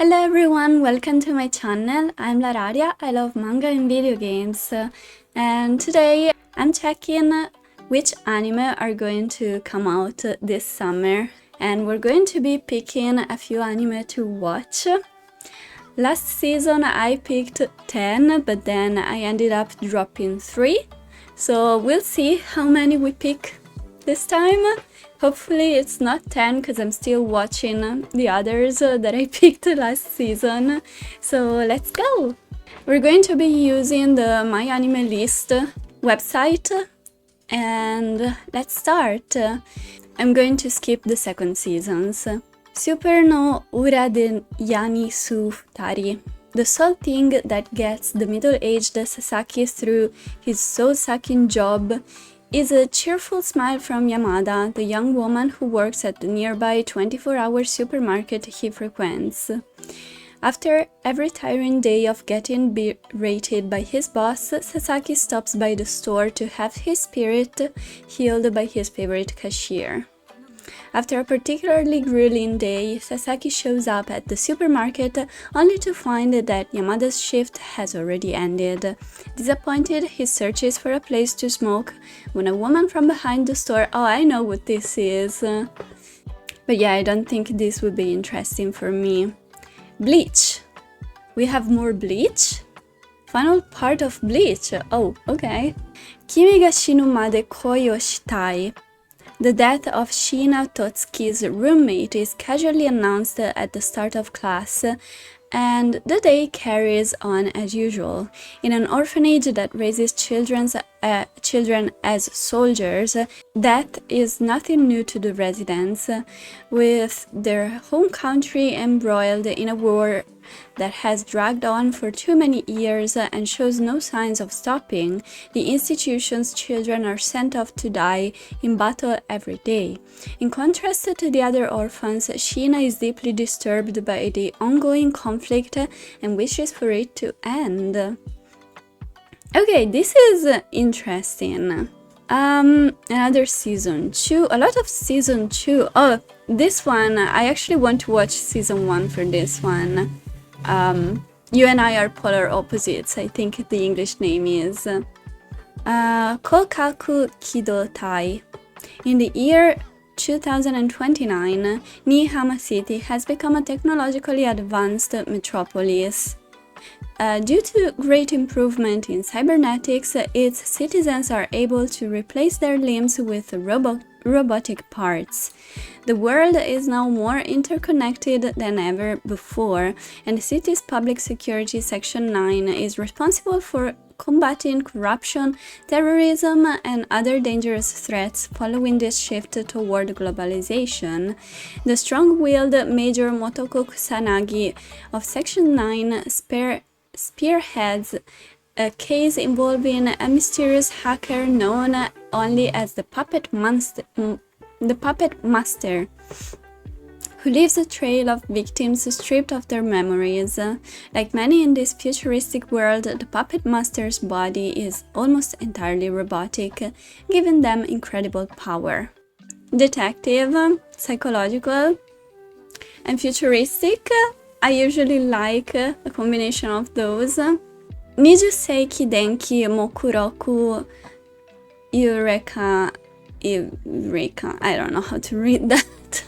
Hello everyone, welcome to my channel. I'm Lararia, I love manga and video games. And today I'm checking which anime are going to come out this summer. And we're going to be picking a few anime to watch. Last season I picked 10, but then I ended up dropping 3. So we'll see how many we pick this time. Hopefully it's not 10 because I'm still watching the others that I picked last season. So let's go! We're going to be using the My Anime List website and let's start. I'm going to skip the second seasons. Super no Ura de Yani Su Tari. The sole thing that gets the middle-aged Sasaki through his soul-sucking job is a cheerful smile from Yamada, the young woman who works at the nearby 24-hour supermarket he frequents. After every tiring day of getting berated by his boss, Sasaki stops by the store to have his spirit healed by his favorite cashier. After a particularly grueling day, Sasaki shows up at the supermarket only to find that Yamada's shift has already ended. Disappointed, he searches for a place to smoke when a woman from behind the store— oh, I know what this is. But yeah, I don't think this would be interesting for me. Bleach. We have more Bleach? Final part of Bleach. Oh, okay. Kimi ga shinu made koi o shitai. The death of Shina Totsuki's roommate is casually announced at the start of class, and the day carries on as usual. In an orphanage that raises children as soldiers, death is nothing new to the residents. With their home country embroiled in a war that has dragged on for too many years and shows no signs of stopping, the institution's children are sent off to die in battle every day. In contrast to the other orphans, Shina is deeply disturbed by the ongoing conflict and wishes for it to end. Okay, this is interesting. Another season 2, a lot of season 2. Oh, this one, I actually want to watch season 1 for this one. You and I are polar opposites, I think the English name is. Kokaku Kido Tai. In the year 2029, Niihama City has become a technologically advanced metropolis. Due to great improvement in cybernetics, its citizens are able to replace their limbs with robotic parts. The world is now more interconnected than ever before, and the city's Public Security Section 9 is responsible for combating corruption, terrorism, and other dangerous threats following this shift toward globalization. The strong-willed Major Motoko Kusanagi of Section 9 spearheads a case involving a mysterious hacker known only as the Puppet Master, who leaves a trail of victims stripped of their memories. Like many in this futuristic world, the Puppet Master's body is almost entirely robotic, giving them incredible power. Detective, psychological, and futuristic. I usually like a combination of those. Nijusei Kidenki Mokuroku Eureka, I don't know how to read that.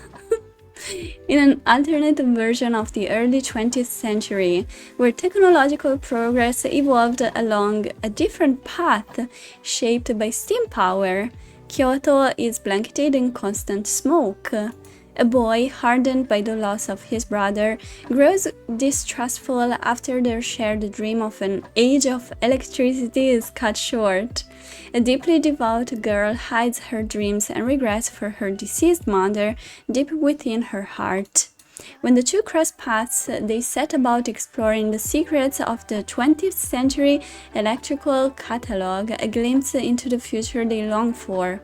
In an alternate version of the early 20th century, where technological progress evolved along a different path shaped by steam power, Kyoto is blanketed in constant smoke. A boy, hardened by the loss of his brother, grows distrustful after their shared dream of an age of electricity is cut short. A deeply devout girl hides her dreams and regrets for her deceased mother deep within her heart. When the two cross paths, they set about exploring the secrets of the 20th century electrical catalog, a glimpse into the future they long for.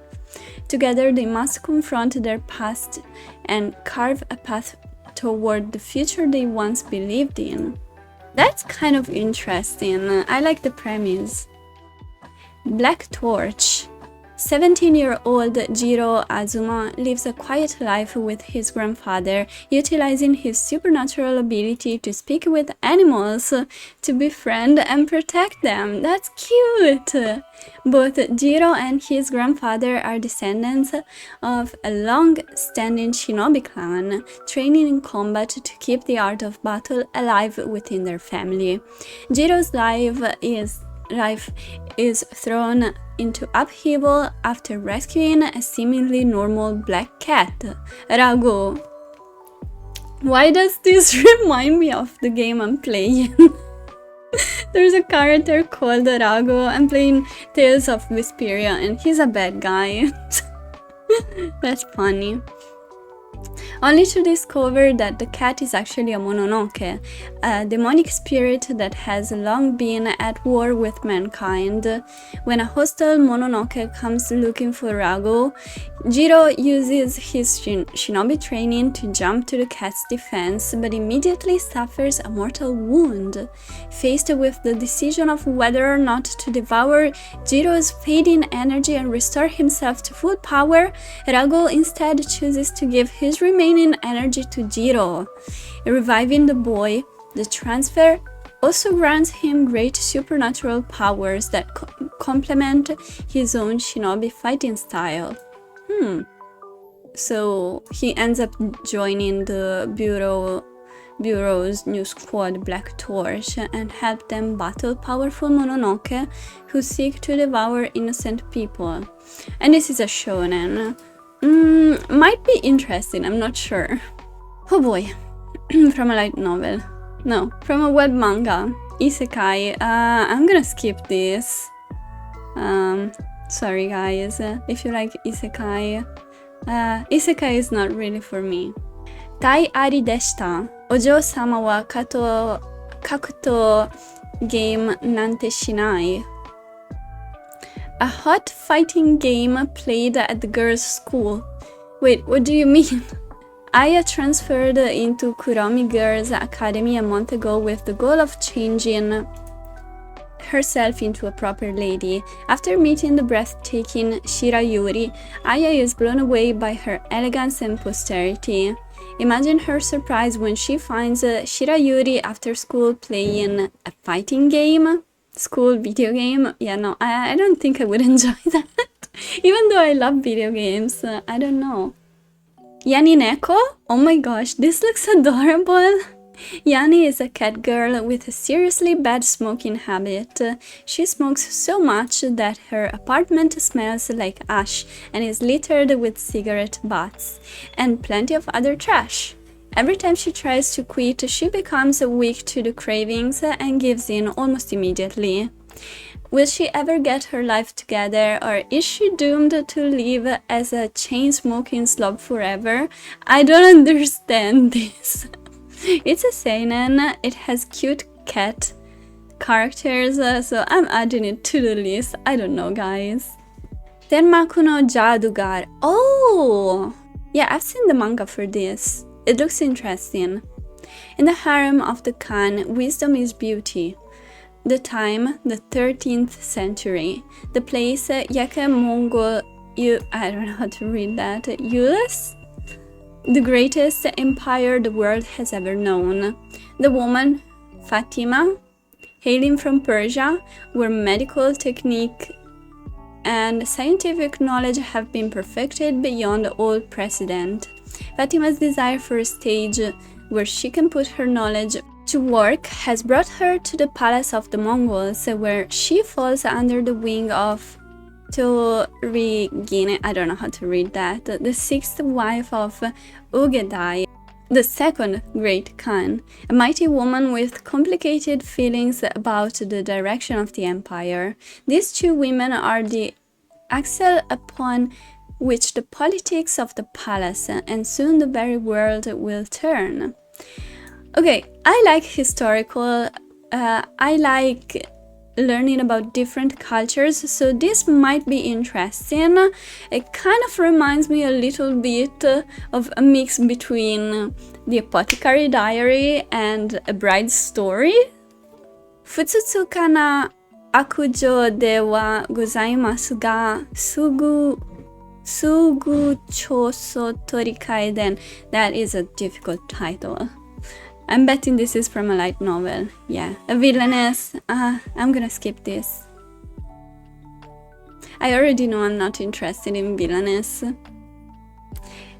Together, they must confront their past and carve a path toward the future they once believed in. That's kind of interesting. I like the premise. Black Torch. 17-year-old Jiro Azuma lives a quiet life with his grandfather, utilizing his supernatural ability to speak with animals to befriend and protect them. That's cute! Both Jiro and his grandfather are descendants of a long-standing shinobi clan, training in combat to keep the art of battle alive within their family. Jiro's life is thrown into upheaval after rescuing a seemingly normal black cat, Rago. Why does this remind me of the game I'm playing? There's a character called Rago. I'm playing Tales of Vesperia and he's a bad guy. That's funny. Only to discover that the cat is actually a Mononoke, a demonic spirit that has long been at war with mankind. When a hostile Mononoke comes looking for Rago, Jiro uses his shinobi training to jump to the cat's defense, but immediately suffers a mortal wound. Faced with the decision of whether or not to devour Jiro's fading energy and restore himself to full power, Rago instead chooses to give his remaining energy to Jiro. Reviving the boy, the transfer also grants him great supernatural powers that complement his own shinobi fighting style. So he ends up joining the Bureau's new squad, Black Torch, and help them battle powerful Mononoke who seek to devour innocent people. And this is a shonen. Might be interesting, I'm not sure. Oh boy, from a light novel. No, from a web manga. Isekai. I'm gonna skip this. Sorry guys, if you like Isekai. Isekai is not really for me. Tai ari deshita. Ojo-sama wa kakuto game nante shinai. A hot fighting game played at the girls' school. Wait, what do you mean? Aya transferred into Kuromi Girls Academy a month ago with the goal of changing herself into a proper lady. After meeting the breathtaking Shirayuri, Aya is blown away by her elegance and posterity. Imagine her surprise when she finds Shirayuri after school playing a fighting game. School video game. Yeah, no, I don't think I would enjoy that. Even though I love video games, I don't know. Yani Neko? Oh my gosh, this looks adorable. Yani is a cat girl with a seriously bad smoking habit. She smokes so much that her apartment smells like ash and is littered with cigarette butts and plenty of other trash. Every time she tries to quit, she becomes weak to the cravings and gives in almost immediately. Will she ever get her life together, or is she doomed to live as a chain-smoking slob forever? I don't understand this. It's a seinen, it has cute cat characters, so I'm adding it to the list. I don't know, guys. Tenmaku no Jadugar. Oh! Yeah, I've seen the manga for this. It looks interesting. In the harem of the Khan, wisdom is beauty. The time, the 13th century. The place, Mongol, I don't know how to read that, Euless? The greatest empire the world has ever known. The woman, Fatima, hailing from Persia, where medical technique and scientific knowledge have been perfected beyond all precedent. Fatima's desire for a stage where she can put her knowledge to work has brought her to the palace of the Mongols, where she falls under the wing of Torigine, I don't know how to read that, the sixth wife of Ugedai, the second great Khan, a mighty woman with complicated feelings about the direction of the empire. These two women are the axle upon which the politics of the palace and soon the very world will turn. Okay, I like historical, I like learning about different cultures, so this might be interesting. It kind of reminds me a little bit of a mix between The Apothecary Diary and A Bride's Story. Futsutsu kana akujo de wa gozaimasu ga sugu choso torikaiden. That is a difficult title. I'm betting this is from a light novel. Yeah, a villainess. I'm gonna skip this. I already know I'm not interested in villainess.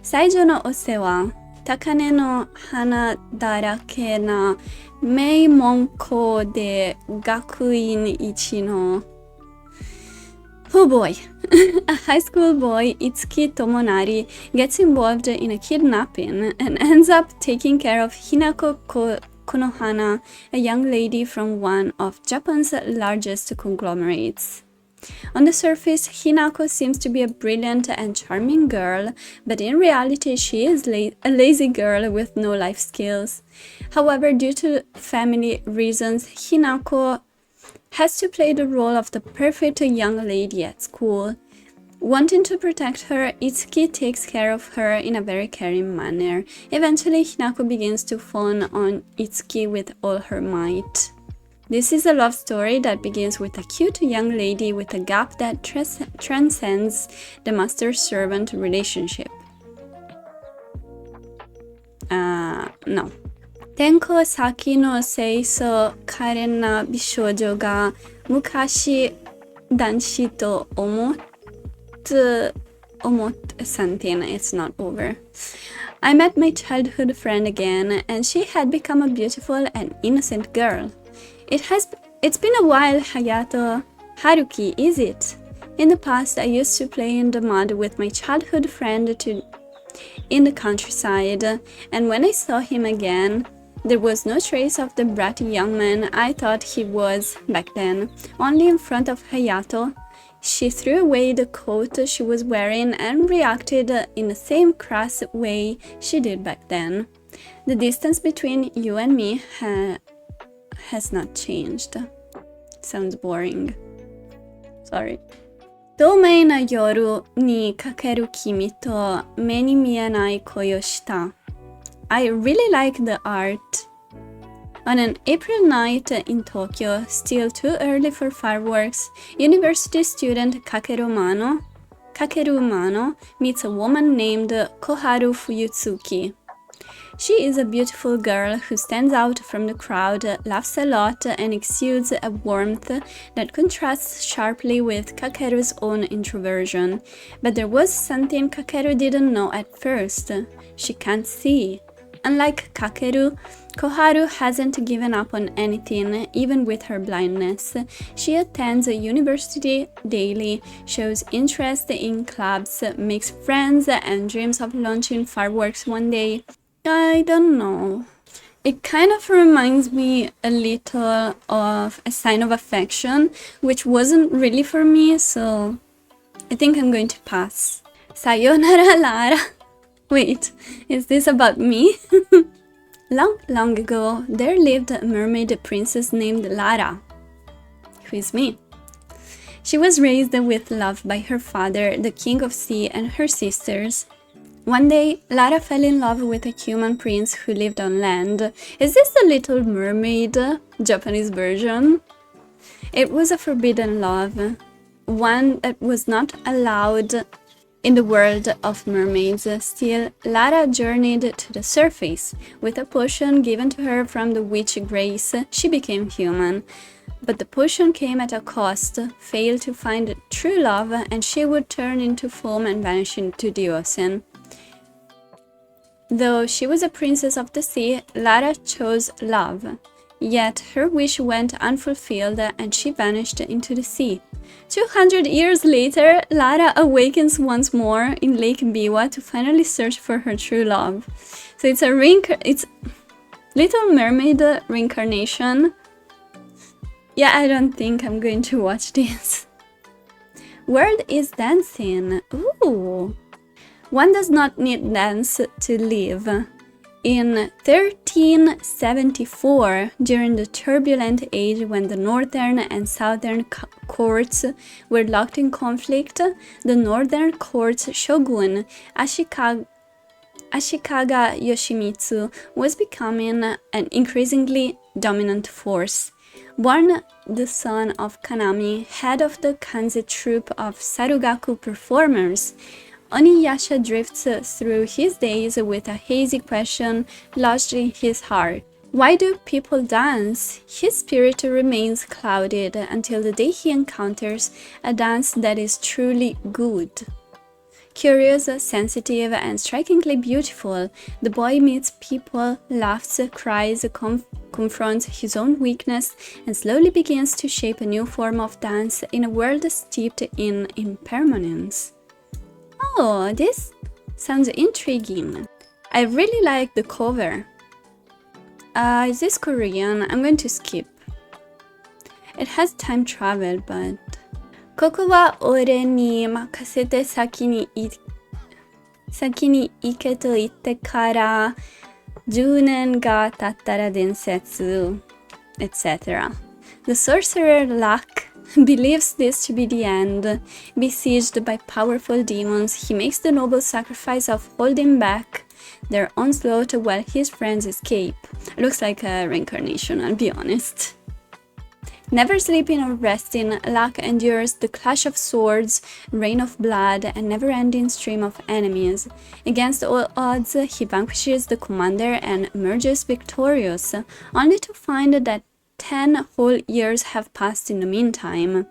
Saijo no ose wa takane no hana darake na meimonko de gakuin ichi no. Oh boy. A high school boy, Itsuki Tomonari, gets involved in a kidnapping and ends up taking care of Hinako Konohana, a young lady from one of Japan's largest conglomerates. On the surface, Hinako seems to be a brilliant and charming girl, but in reality she is a lazy girl with no life skills. However, due to family reasons, Hinako has to play the role of the perfect young lady at school. Wanting to protect her, Itsuki takes care of her in a very caring manner. Eventually, Hinako begins to fawn on Itsuki with all her might. This is a love story that begins with a cute young lady with a gap that transcends the master-servant relationship. No. Tenko Saki no Seiso Karen na bishoujo ga mukashi danshi to omot something. It's not over. I met my childhood friend again, and she had become a beautiful and innocent girl. It's been a while, Hayato. Haruki, is it? In the past, I used to play in the mud with my childhood friend in the countryside, and when I saw him again, there was no trace of the bratty young man I thought he was back then. Only in front of Hayato, she threw away the coat she was wearing and reacted in the same crass way she did back then. The distance between you and me has not changed. Sounds boring. Sorry. Tomei na yoru ni kakeru kimi to me ni mienai koi o shita. I really like the art. On an April night in Tokyo, still too early for fireworks, university student Kakeru Umano meets a woman named Koharu Fuyutsuki. She is a beautiful girl who stands out from the crowd, laughs a lot, and exudes a warmth that contrasts sharply with Kakeru's own introversion. But there was something Kakeru didn't know at first. She can't see. Unlike Kakeru, Koharu hasn't given up on anything, even with her blindness. She attends a university daily, shows interest in clubs, makes friends, and dreams of launching fireworks one day. I don't know. It kind of reminds me a little of A Sign of Affection, which wasn't really for me, so I think I'm going to pass. Sayonara Lara. Wait, is this about me? Long ago, there lived a mermaid princess named Lara, who is me. She was raised with love by her father, the king of sea, and her sisters. One day, Lara fell in love with a human prince who lived on land. Is this the Little Mermaid Japanese version? It was a forbidden love, one that was not allowed in the world of mermaids. Still, Lara journeyed to the surface. With a potion given to her from the witch Grace, she became human. But the potion came at a cost, failed to find true love, and she would turn into foam and vanish into the ocean. Though she was a princess of the sea, Lara chose love. Yet her wish went unfulfilled and she vanished into the sea. 200 years later, Lara awakens once more in Lake Biwa to finally search for her true love. So it's Little Mermaid reincarnation. Yeah, I don't think I'm going to watch this. World is dancing. Ooh. One does not need dance to live. In 1374, during the turbulent age when the northern and southern courts were locked in conflict, the northern court's shogun, Ashikaga Yoshimitsu, was becoming an increasingly dominant force. Born the son of Kanami, head of the Kanze troupe of Sarugaku performers, Oniyasha drifts through his days with a hazy question lodged in his heart. Why do people dance? His spirit remains clouded until the day he encounters a dance that is truly good. Curious, sensitive, and strikingly beautiful, the boy meets people, laughs, cries, confronts his own weakness, and slowly begins to shape a new form of dance in a world steeped in impermanence. Oh, this sounds intriguing. I really like the cover. Is this Korean? I'm going to skip. It has time travel, but... Koku wa ore ni makasete saki ni ike to itte kara 10 nen ga tattara densetsu, etc. The sorcerer Luck believes this to be the end. Besieged by powerful demons, he makes the noble sacrifice of holding back their onslaught while his friends escape. Looks like a reincarnation, I'll be honest. Never sleeping or resting, Luck endures the clash of swords, rain of blood, and never-ending stream of enemies. Against all odds, he vanquishes the commander and emerges victorious, only to find that 10 whole years have passed in the meantime.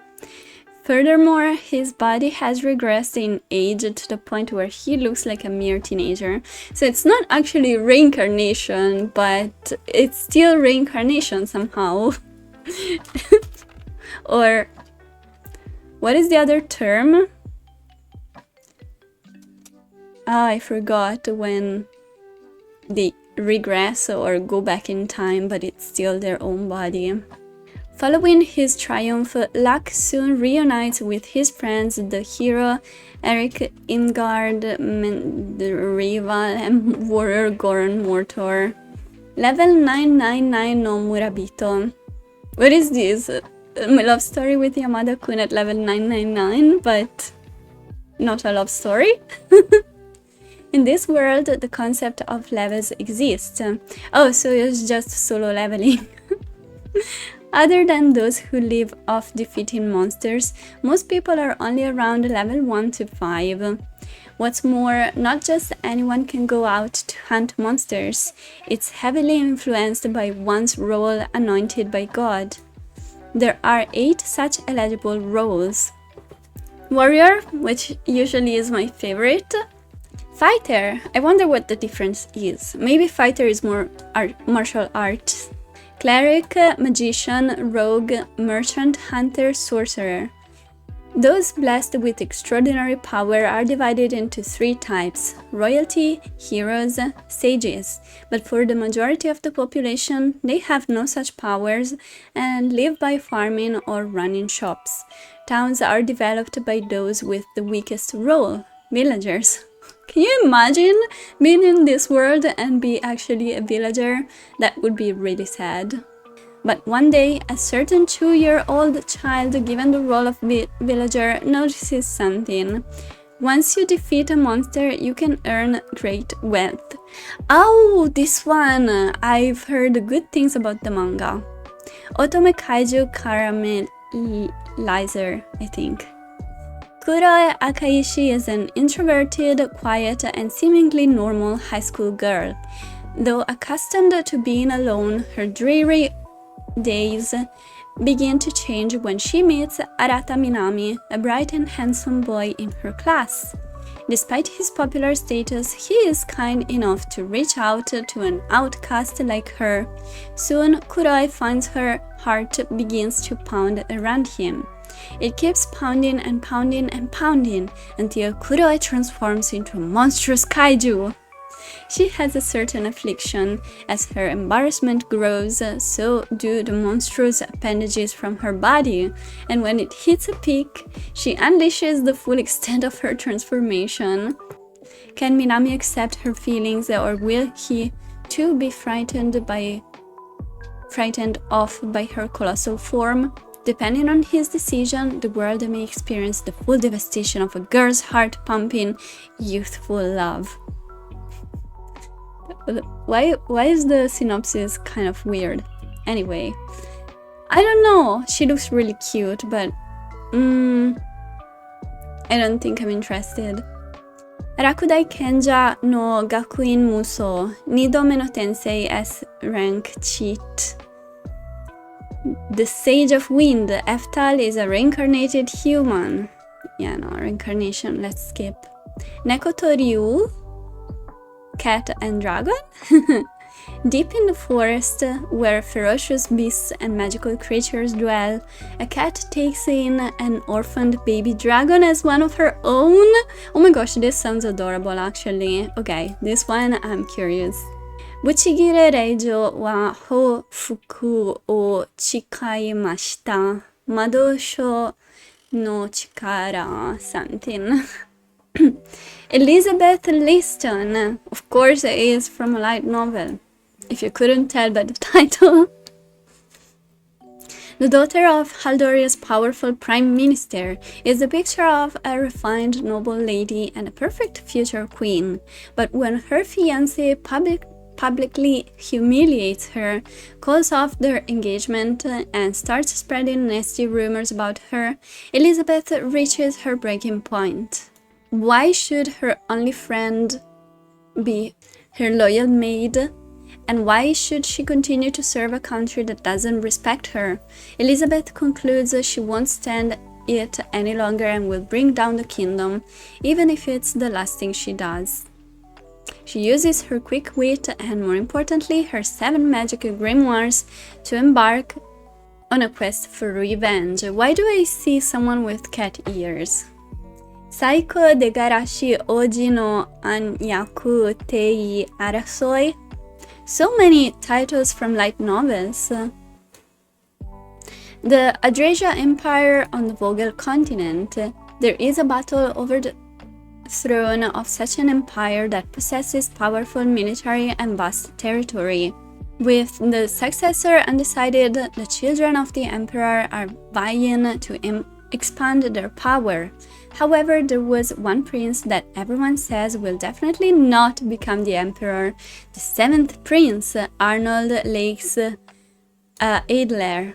Furthermore, his body has regressed in age to the point where he looks like a mere teenager. So it's not actually reincarnation, but it's still reincarnation somehow. Or, what is the other term? I forgot when they regress or go back in time, but it's still their own body. Following his triumph, Luck soon reunites with his friends, the hero Eric Ingard, the rival and warrior Goron Mortor. Level 999 no Murabito. What is this? My love story with Yamada-kun at level 999, but not a love story? In this world, the concept of levels exists. Oh, so it's just solo leveling. Other than those who live off defeating monsters, most people are only around level 1 to 5. What's more, not just anyone can go out to hunt monsters. It's heavily influenced by one's role anointed by God. There are 8 such eligible roles. Warrior, which usually is my favorite. Fighter, I wonder what the difference is. Maybe fighter is more martial arts. Cleric, magician, rogue, merchant, hunter, sorcerer. Those blessed with extraordinary power are divided into 3 types: royalty, heroes, sages. But for the majority of the population, they have no such powers and live by farming or running shops. Towns are developed by those with the weakest role, villagers. Can you imagine being in this world and be actually a villager? That would be really sad. But one day, a certain 2-year-old child given the role of villager notices something. Once you defeat a monster, you can earn great wealth. Oh, this one! I've heard good things about the manga. Otome Kaiju Caramelizer, I think. Kuroe Akaishi is an introverted, quiet, and seemingly normal high school girl. Though accustomed to being alone, her dreary days begin to change when she meets Arata Minami, a bright and handsome boy in her class. Despite his popular status, he is kind enough to reach out to an outcast like her. Soon, Kuroe finds her heart begins to pound around him. It keeps pounding and pounding and pounding until Kuroe transforms into a monstrous kaiju. She has a certain affliction. As her embarrassment grows, so do the monstrous appendages from her body, and when it hits a peak, she unleashes the full extent of her transformation. Can Minami accept her feelings, or will he too be frightened off by her colossal form? Depending on his decision, the world may experience the full devastation of a girl's heart-pumping, youthful love. Why is the synopsis kind of weird? Anyway, I don't know. She looks really cute, but I don't think I'm interested. Rakudai Kenja no Gakuin Muso, Nidome no Tensei S rank cheat. The Sage of Wind, Eftal is a reincarnated human. Yeah, no, reincarnation, let's skip. Nekoto Ryu, cat and dragon? Deep in the forest, where ferocious beasts and magical creatures dwell, a cat takes in an orphaned baby dragon as one of her own. Oh my gosh, this sounds adorable actually. Okay, this one I'm curious. Buchigire Reijo wa ho fuku o chikaimashita. Madosho no chikara something. Elizabeth Liston, of course, is from a light novel, if you couldn't tell by the title. The daughter of Haldoria's powerful prime minister is the picture of a refined noble lady and a perfect future queen. But when her fiancé publicly humiliates her, calls off their engagement, and starts spreading nasty rumors about her, Elizabeth reaches her breaking point. Why should her only friend be her loyal maid? And why should she continue to serve a country that doesn't respect her? Elizabeth concludes she won't stand it any longer and will bring down the kingdom, even if it's the last thing she does. She uses her quick wit and, more importantly, her 7 magic grimoires to embark on a quest for revenge. Why do I see someone with cat ears? Saiko de Garashi Oji no Anyaku Tei Arasoi. So many titles from light novels. The Adrasia Empire on the Vogel continent. There is a battle over the throne of such an empire that possesses powerful military and vast territory. With the successor undecided, the children of the emperor are vying to expand their power. However, there was one prince that everyone says will definitely not become the emperor, the 7th prince, Arnold Lakes Adler.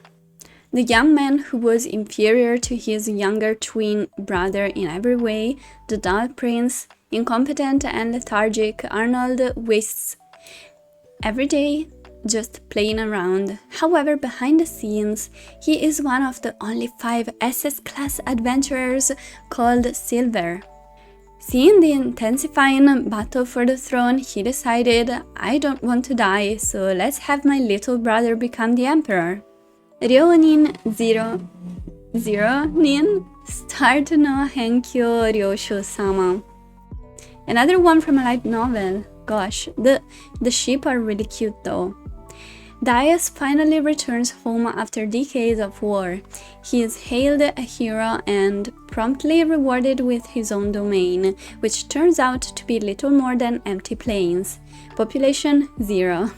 The young man who was inferior to his younger twin brother in every way, the dull prince, incompetent and lethargic, Arnold wastes every day just playing around. However, behind the scenes, he is one of the only 5 SS-class adventurers called Silver. Seeing the intensifying battle for the throne, he decided, I don't want to die, so let's have my little brother become the emperor. Ryonin 0 Nin Start no Henkyo Ryosho-sama. Another one from a light novel. Gosh, the sheep are really cute though. Daius finally returns home after decades of war. He is hailed a hero and promptly rewarded with his own domain, which turns out to be little more than empty plains. Population 0.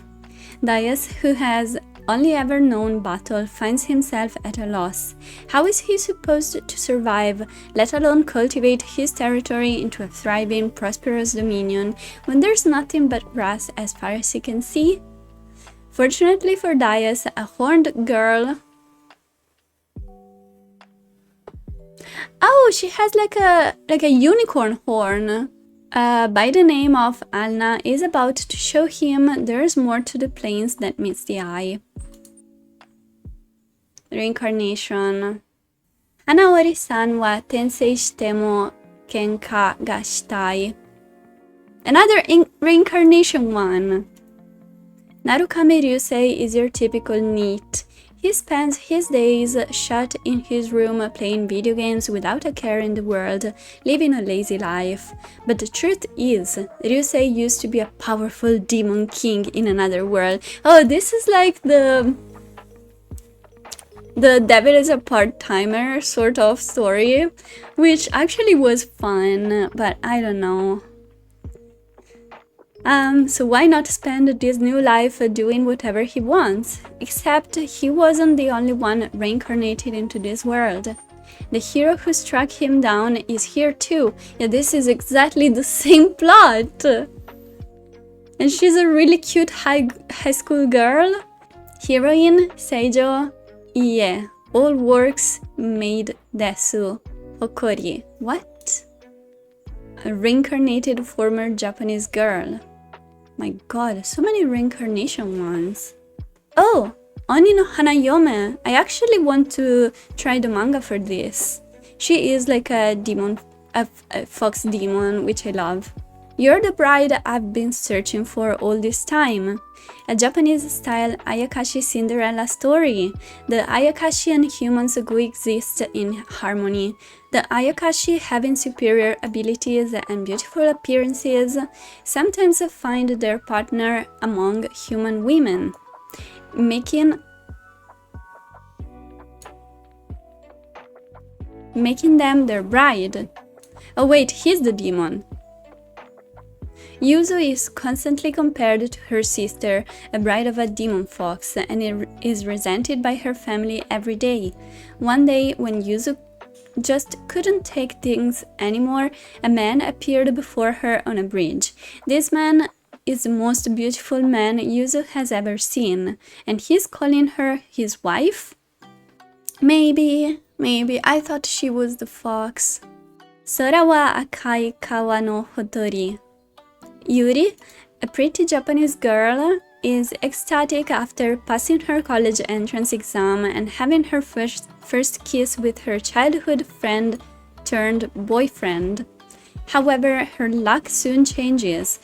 Daius, who has only ever known battle, finds himself at a loss. How is he supposed to survive, let alone cultivate his territory into a thriving, prosperous dominion, when there's nothing but grass as far as he can see? Fortunately for Daius, a horned girl... Oh, she has like a unicorn horn. By the name of Alna is about to show him there's more to the plains than meets the eye. Reincarnation. Anaori-san wa tensei shite mo kenka ga shitai. Another reincarnation one. Narukame Ryusei is your typical NEET. He spends his days shut in his room playing video games without a care in the world, living a lazy life. But the truth is, Ryusei used to be a powerful demon king in another world. Oh, this is like the devil is a part-timer sort of story, which actually was fun, but I don't know. So why not spend this new life doing whatever he wants? Except he wasn't the only one reincarnated into this world. The hero who struck him down is here too. Yeah, this is exactly the same plot. And she's a really cute high school girl. Heroine Seijo Ie, all works made desu okori. What? A reincarnated former Japanese girl. My god, so many reincarnation ones. Oh, Oni no Hanayome. I actually want to try the manga for this. She is like a demon, a fox demon, which I love. You're the bride I've been searching for all this time. A Japanese-style Ayakashi Cinderella story. The Ayakashi and humans coexist in harmony. The Ayakashi, having superior abilities and beautiful appearances, sometimes find their partner among human women, making them their bride. Oh wait, he's the demon. Yuzu is constantly compared to her sister, a bride of a demon fox, and is resented by her family every day. One day, when Yuzu just couldn't take things anymore, a man appeared before her on a bridge. This man is the most beautiful man Yuzu has ever seen, and he's calling her his wife? Maybe, I thought she was the fox. Sora wa akai kawa no hotori. Yuri, a pretty Japanese girl, is ecstatic after passing her college entrance exam and having her first kiss with her childhood friend turned boyfriend. However, her luck soon changes.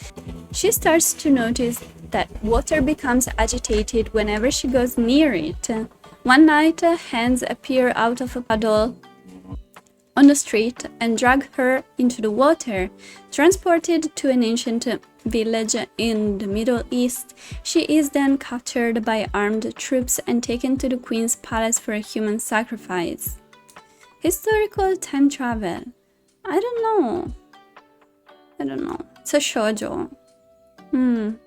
She starts to notice that water becomes agitated whenever she goes near it. One night, hands appear out of a puddle on the street and drag her into the water. Transported to an ancient village in the Middle East, she is then captured by armed troops and taken to the queen's palace for a human sacrifice. Historical time travel. I don't know. It's a shoujo. Mahou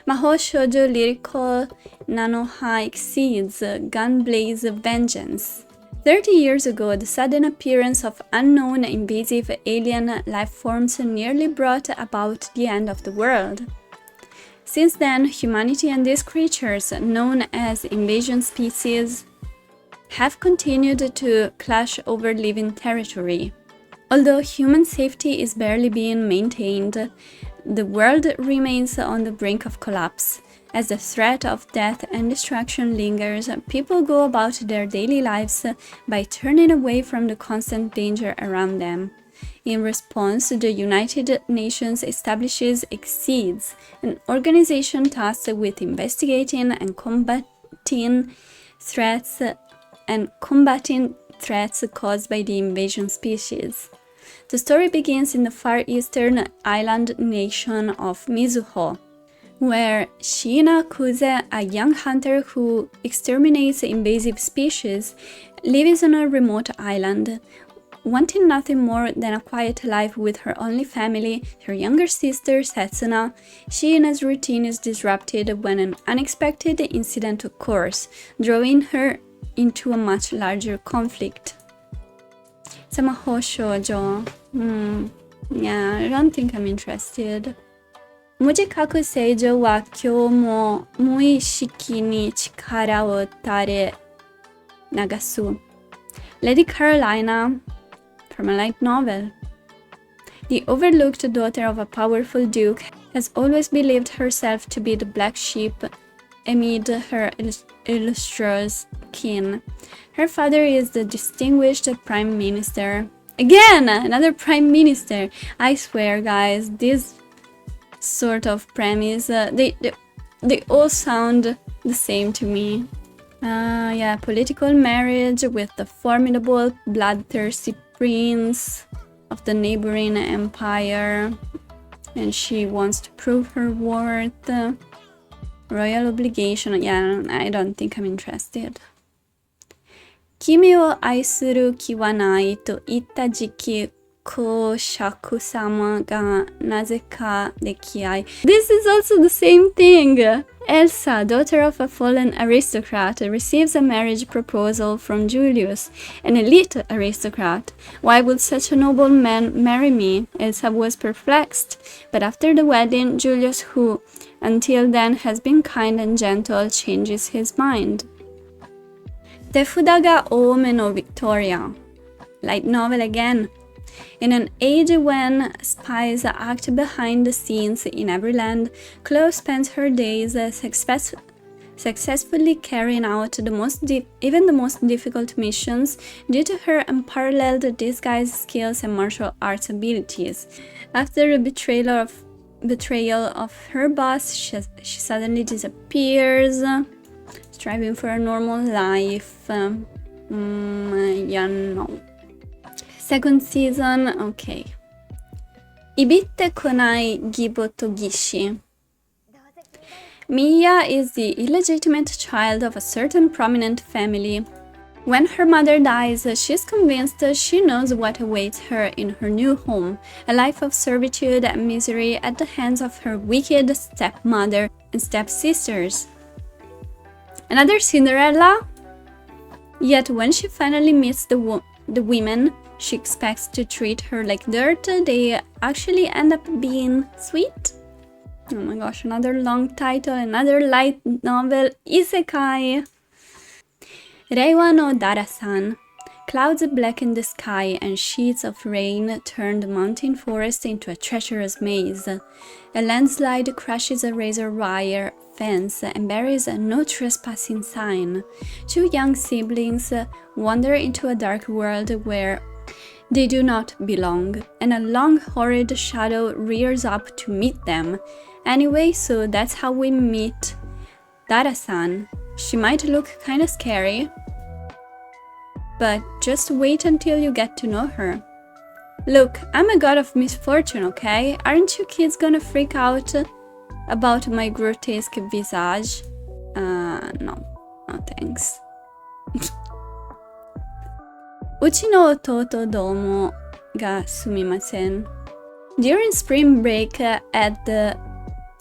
shoujo lyrical Nanoha exceeds Gunblaze Vengeance. 30 years ago, the sudden appearance of unknown invasive alien life forms nearly brought about the end of the world. Since then, humanity and these creatures, known as invasion species, have continued to clash over living territory. Although human safety is barely being maintained, the world remains on the brink of collapse. As the threat of death and destruction lingers, people go about their daily lives by turning away from the constant danger around them. In response, the United Nations establishes EXCEEDS, an organization tasked with investigating and combating threats caused by the invasion species. The story begins in the far eastern island nation of Mizuho, where Shiina Kuze, a young hunter who exterminates invasive species, lives on a remote island. Wanting nothing more than a quiet life with her only family, her younger sister Setsuna, Shiina's routine is disrupted when an unexpected incident occurs, drawing her into a much larger conflict. It's a mahou shoujo. Yeah, I don't think I'm interested. Mujikaku Seijo wa kyou mo muishiki ni chikara wo tare nagasu. Lady Carolina, from a light novel. The overlooked daughter of a powerful duke has always believed herself to be the black sheep amid her illustrious kin. Her father is the distinguished prime minister. Again, another prime minister. I swear, guys, this sort of premise, they all sound the same to me. Yeah, political marriage with the formidable, bloodthirsty prince of the neighboring empire, and she wants to prove her worth. Royal obligation. Yeah, I don't think I'm interested. Kimi wo aisuru ki wa nai to itta jiki Koshaku-sama ga nazeka dekiai. This is also the same thing. Elsa, daughter of a fallen aristocrat, receives a marriage proposal from Julius, an elite aristocrat. Why would such a noble man marry me? Elsa was perplexed. But after the wedding, Julius, who until then has been kind and gentle, changes his mind. Tefuda ga Ome no Victoria. Light novel again. In an age when spies act behind the scenes in every land, Chloe spends her days successfully carrying out even the most difficult missions due to her unparalleled disguise skills and martial arts abilities. After a betrayal of her boss, she suddenly disappears, striving for a normal life. No. Second season, okay. Ibitte konai giboto gishi. Miya is the illegitimate child of a certain prominent family. When her mother dies, she's convinced she knows what awaits her in her new home, a life of servitude and misery at the hands of her wicked stepmother and stepsisters. Another Cinderella? Yet when she finally meets the women she expects to treat her like dirt, they actually end up being sweet. Oh my gosh, another long title, another light novel, Isekai. Reiwa no Dara-san. Clouds blacken the sky and sheets of rain turn the mountain forest into a treacherous maze. A landslide crashes a razor wire fence and buries a no trespassing sign. Two young siblings wander into a dark world where they do not belong, and a long horrid shadow rears up to meet them. Anyway, so that's how we meet Dara-san. She might look kinda scary, but just wait until you get to know her. Look, I'm a god of misfortune, okay? Aren't you kids gonna freak out about my grotesque visage? No. No thanks. Uchi no ototo domo ga sumimasen. During spring break at the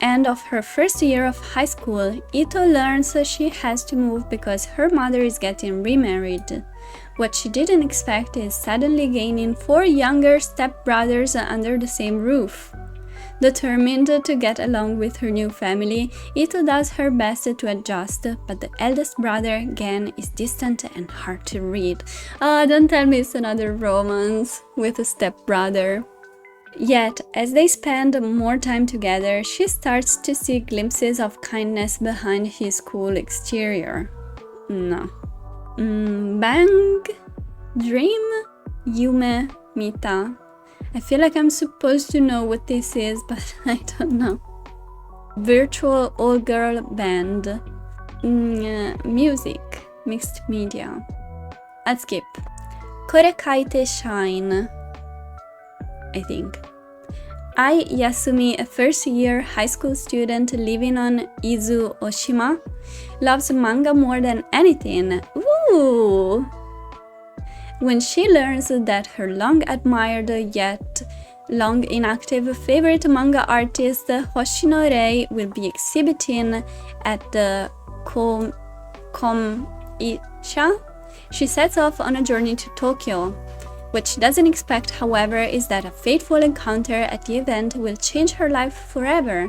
end of her first year of high school, Ito learns she has to move because her mother is getting remarried. What she didn't expect is suddenly gaining 4 younger stepbrothers under the same roof. Determined to get along with her new family, Ito does her best to adjust, but the eldest brother, Gen, is distant and hard to read. Don't tell me it's another romance with a stepbrother. Yet, as they spend more time together, she starts to see glimpses of kindness behind his cool exterior. No. Bang? Dream? Yume? Mita? I feel like I'm supposed to know what this is, but I don't know. Virtual all-girl band. Music. Mixed media. I'd skip. Kore kaite shine. I think. Ai Yasumi, a first-year high school student living on Izu Oshima, loves manga more than anything. Ooh! When she learns that her long-admired yet long-inactive favorite manga artist Hoshino Rei will be exhibiting at the Komeisha, she sets off on a journey to Tokyo. What she doesn't expect, however, is that a fateful encounter at the event will change her life forever.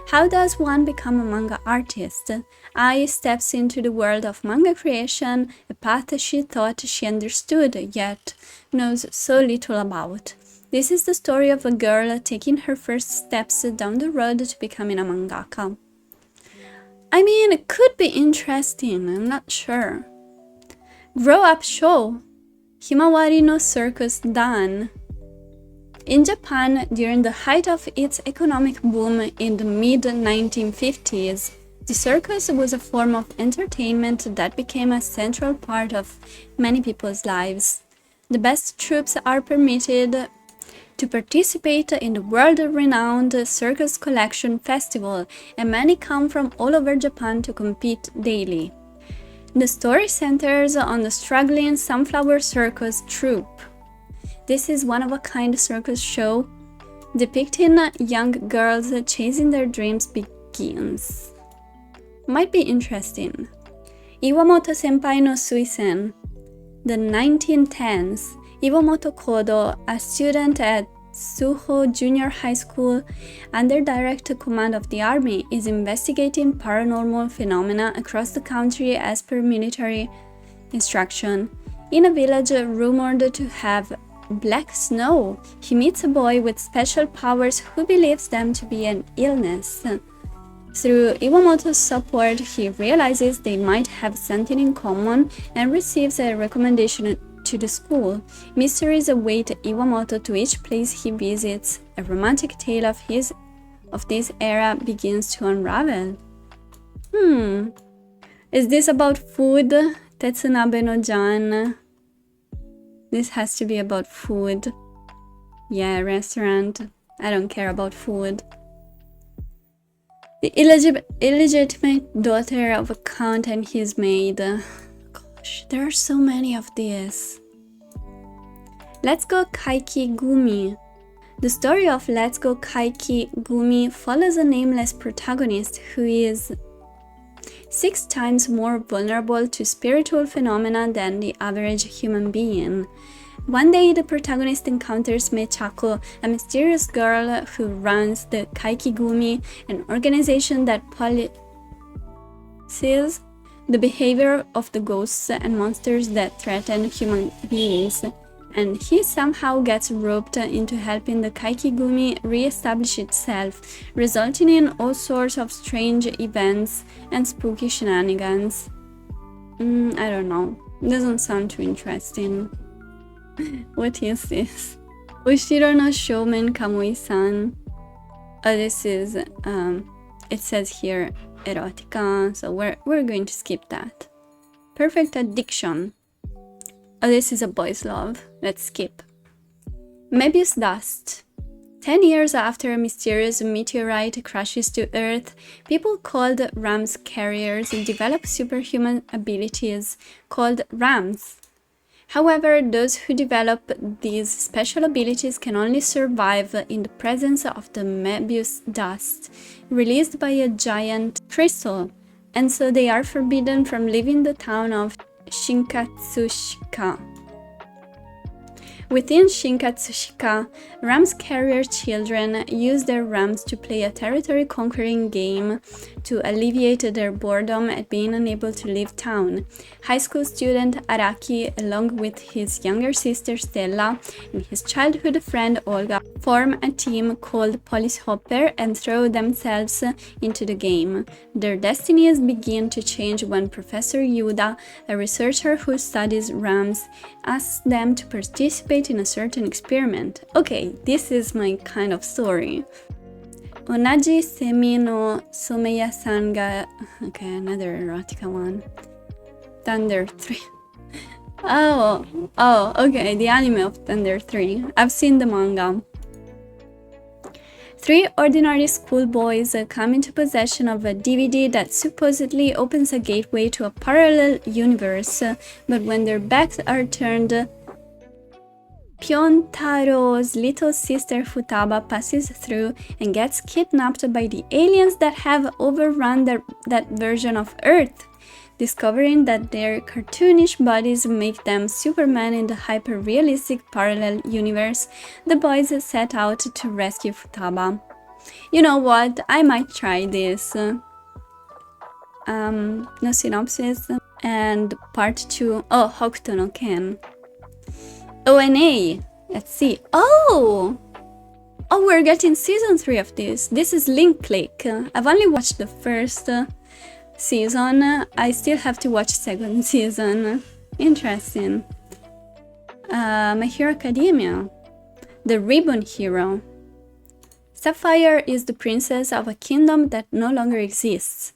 How does one become a manga artist? Ai steps into the world of manga creation, a path she thought she understood, yet knows so little about. This is the story of a girl taking her first steps down the road to becoming a mangaka. I mean, it could be interesting, I'm not sure. Grow-up show. Himawari no Circus Dan. In Japan, during the height of its economic boom in the mid-1950s, the circus was a form of entertainment that became a central part of many people's lives. The best troupes are permitted to participate in the world-renowned Circus Collection Festival, and many come from all over Japan to compete daily. The story centers on the struggling Sunflower Circus troupe. This is one-of-a-kind circus show depicting young girls chasing their dreams begins. Might be interesting. Iwamoto Senpai no Suisen. The 1910s, Iwamoto Kodo, a student at Suho Junior High School under direct command of the army, is investigating paranormal phenomena across the country as per military Instruction. In a village rumored to have black snow, he meets a boy with special powers who believes them to be an illness. Through Iwamoto's support, he realizes they might have something in common and receives a recommendation to the school. Mysteries await Iwamoto to each place he visits. A romantic tale of this era begins to unravel. Is this about food? Tetsunabe no Jan. This has to be about food. Yeah, restaurant. I don't care about food. The illegitimate daughter of a count and his maid. Gosh, there are so many of these. Let's Go Kaiki Gumi. The story of Let's Go Kaiki Gumi follows a nameless protagonist who is 6 times more vulnerable to spiritual phenomena than the average human being. One day, the protagonist encounters Mechako, a mysterious girl who runs the Kaikigumi, an organization that polices the behavior of the ghosts and monsters that threaten human beings, and he somehow gets roped into helping the Kaikigumi re-establish itself, resulting in all sorts of strange events and spooky shenanigans. I don't know. Doesn't sound too interesting. What is this? Ushiro no Shoumen Kamui-san. Oh, this is, it says here erotica, so we're going to skip that. Perfect Addiction. Oh, this is a boy's love. Let's skip. Mebius Dust. 10 years after a mysterious meteorite crashes to Earth, people called Rams carriers develop superhuman abilities called Rams. However, those who develop these special abilities can only survive in the presence of the Mebius dust, released by a giant crystal, and so they are forbidden from leaving the town of Shinkatsushika. Within Shinkatsushika, Rams carrier children use their Rams to play a territory-conquering game to alleviate their boredom at being unable to leave town. High school student Araki, along with his younger sister Stella and his childhood friend Olga, form a team called Police Hopper and throw themselves into the game. Their destinies begin to change when Professor Yuda, a researcher who studies Rams, asks them to participate in a certain experiment. Okay, this is my kind of story. Onaji Semi no Someya-san ga... Okay, another erotica one. Thunder 3. Oh, okay, the anime of Thunder 3. I've seen the manga. 3 ordinary schoolboys come into possession of a DVD that supposedly opens a gateway to a parallel universe, but when their backs are turned, Pyontaro's little sister Futaba passes through and gets kidnapped by the aliens that have overrun that version of Earth. Discovering that their cartoonish bodies make them Superman in the hyper-realistic parallel universe, the boys set out to rescue Futaba. You know what? I might try this. No synopsis. And part 2. Oh, Hokuto no Ken. ONA. Let's see. Oh, we're getting season 3 of this. This is Link Click. I've only watched the first season. I still have to watch second season. Interesting. My Hero Academia. The Ribbon Hero. Sapphire is the princess of a kingdom that no longer exists.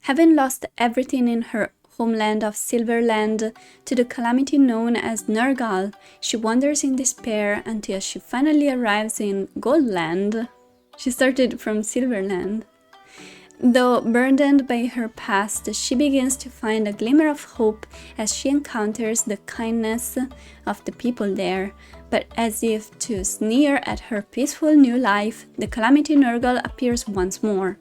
Having lost everything in her homeland of Silverland to the calamity known as Nergal, she wanders in despair until she finally arrives in Goldland. She started from Silverland. Though burdened by her past, she begins to find a glimmer of hope as she encounters the kindness of the people there. But as if to sneer at her peaceful new life, the calamity Nergal appears once more.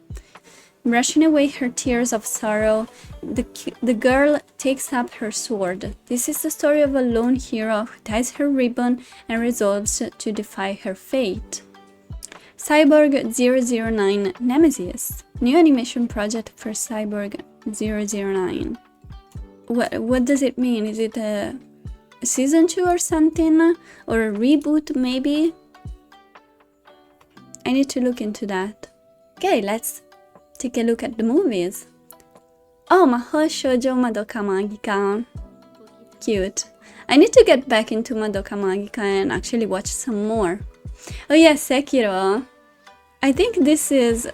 Brushing away her tears of sorrow, the girl takes up her sword. This is the story of a lone hero who ties her ribbon and resolves to defy her fate. Cyborg 009 Nemesis. New animation project for Cyborg 009. what does it mean? Is it a season 2 or something? Or a reboot maybe? I need to look into that. Okay, let's take a look at the movies. Oh, Mahou Shoujo Madoka Magica. Cute. I need to get back into Madoka Magica and actually watch some more. Oh yeah, Sekiro. I think this is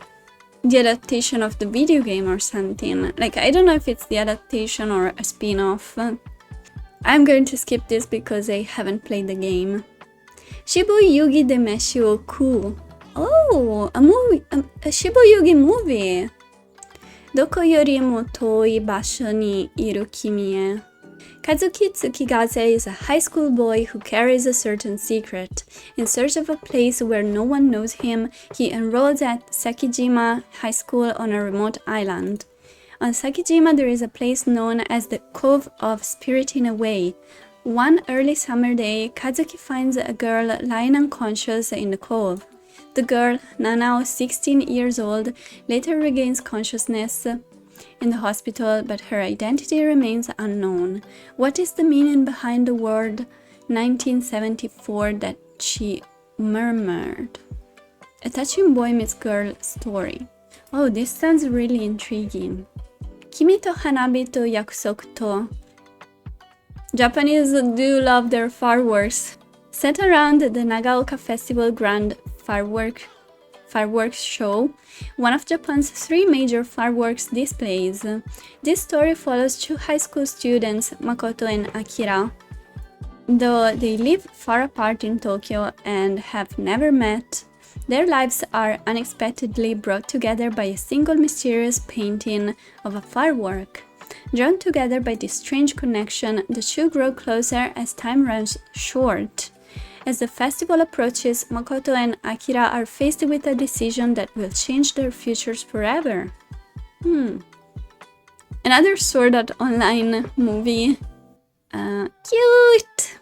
the adaptation of the video game or something. Like, I don't know if it's the adaptation or a spin-off. I'm going to skip this because I haven't played the game. Shibu Yugi de Meshi Oku. Oh, a movie, a Shibu Yugi movie. Doko yori mo toi basho ni iru kimi e. Kazuki Tsukigase is a high school boy who carries a certain secret. In search of a place where no one knows him, he enrolls at Sakijima High School on a remote island. On Sakijima there is a place known as the Cove of Spiriting Away. One early summer day, Kazuki finds a girl lying unconscious in the cove. The girl, now 16 years old, later regains consciousness in the hospital, but her identity remains unknown. What is the meaning behind the word 1974 that she murmured? A touching boy meets girl story. Oh, this sounds really intriguing. Kimi to Hanabi to Yakusoku to. Japanese do love their fireworks. Set around the Nagaoka Festival Grand Fireworks Show, one of Japan's 3 major fireworks displays. This story follows 2 high school students, Makoto and Akira. Though they live far apart in Tokyo and have never met, their lives are unexpectedly brought together by a single mysterious painting of a firework. Drawn together by this strange connection, the 2 grow closer as time runs short. As the festival approaches, Makoto and Akira are faced with a decision that will change their futures forever. Another Sword Art Online movie. Cute!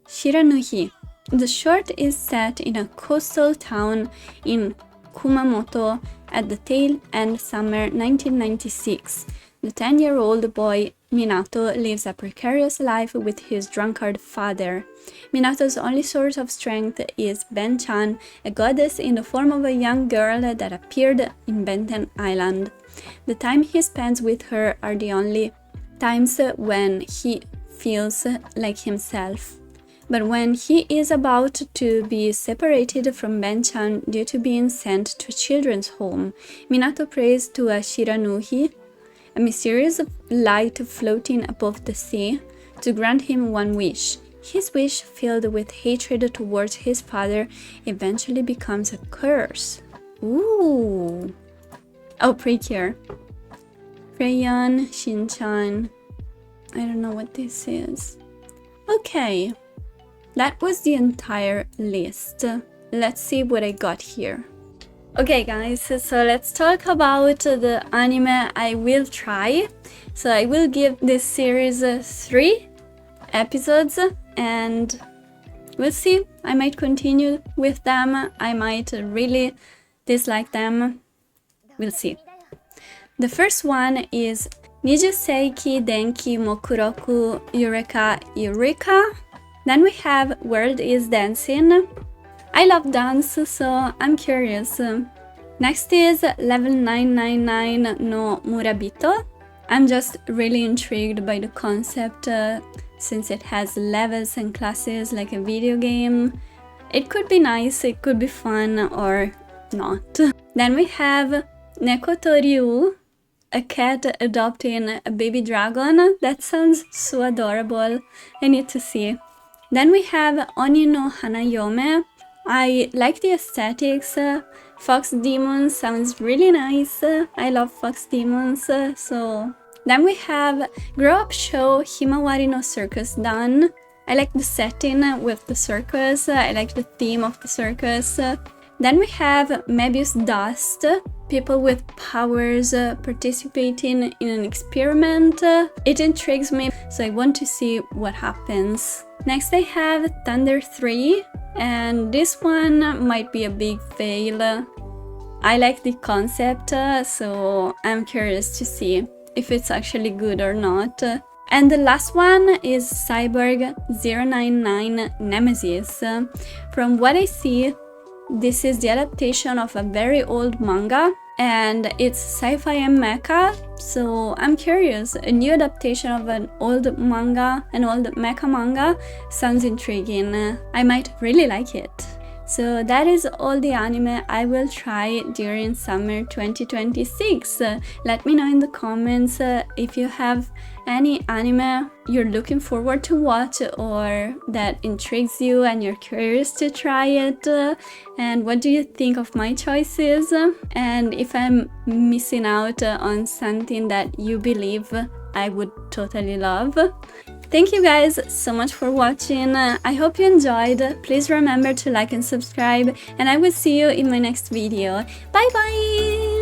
Shiranuhi. The short is set in a coastal town in Kumamoto at the tail end summer 1996. The 10-year-old boy Minato lives a precarious life with his drunkard father. Minato's only source of strength is Ben-chan, a goddess in the form of a young girl that appeared in Benten Island. The time he spends with her are the only times when he feels like himself. But when he is about to be separated from Ben-chan due to being sent to a children's home, Minato prays to a Shiranuhi, a mysterious light floating above the sea, to grant him one wish. His wish, filled with hatred towards his father, eventually becomes a curse. Ooh! Oh, Precure. Crayon, Shin-chan. I don't know what this is. Okay. That was the entire list. Let's see what I got here. Okay guys, so let's talk about the anime I will try. So I will give this series 3 episodes and we'll see. I might continue with them, I might really dislike them. We'll see. The first one is Nijuseiki Denki Mokuroku Eureka Eureka. Then we have World is Dancing. I love dance, so I'm curious. Next is Level 999 no Murabito. I'm just really intrigued by the concept since it has levels and classes like a video game. It could be nice, it could be fun or not. Then we have Neko Ryu, a cat adopting a baby dragon. That sounds so adorable. I need to see. Then we have Oni no Hanayome. I like the aesthetics. Fox Demon sounds really nice. I love Fox Demons. So then we have Grow Up Show Himawari no Circus Dan. I like the setting with the circus. I like the theme of the circus. Then we have Mebius Dust. People with powers participating in an experiment. It intrigues me, so I want to see what happens. Next I have Thunder 3, and this one might be a big fail. I like the concept, so I'm curious to see if it's actually good or not. And the last one is Cyborg 099 Nemesis. From what I see, this is the adaptation of a very old manga, and it's sci-fi and mecha, so I'm curious. A new adaptation of an old manga, an old mecha manga, sounds intriguing. I might really like it. So that is all the anime I will try during summer 2026. Let me know in the comments if you have any anime you're looking forward to watch or that intrigues you and you're curious to try it, and what do you think of my choices, and if I'm missing out on something that you believe I would totally love. Thank you guys so much for watching. I hope you enjoyed. Please remember to like and subscribe, and I will see you in my next video. Bye bye!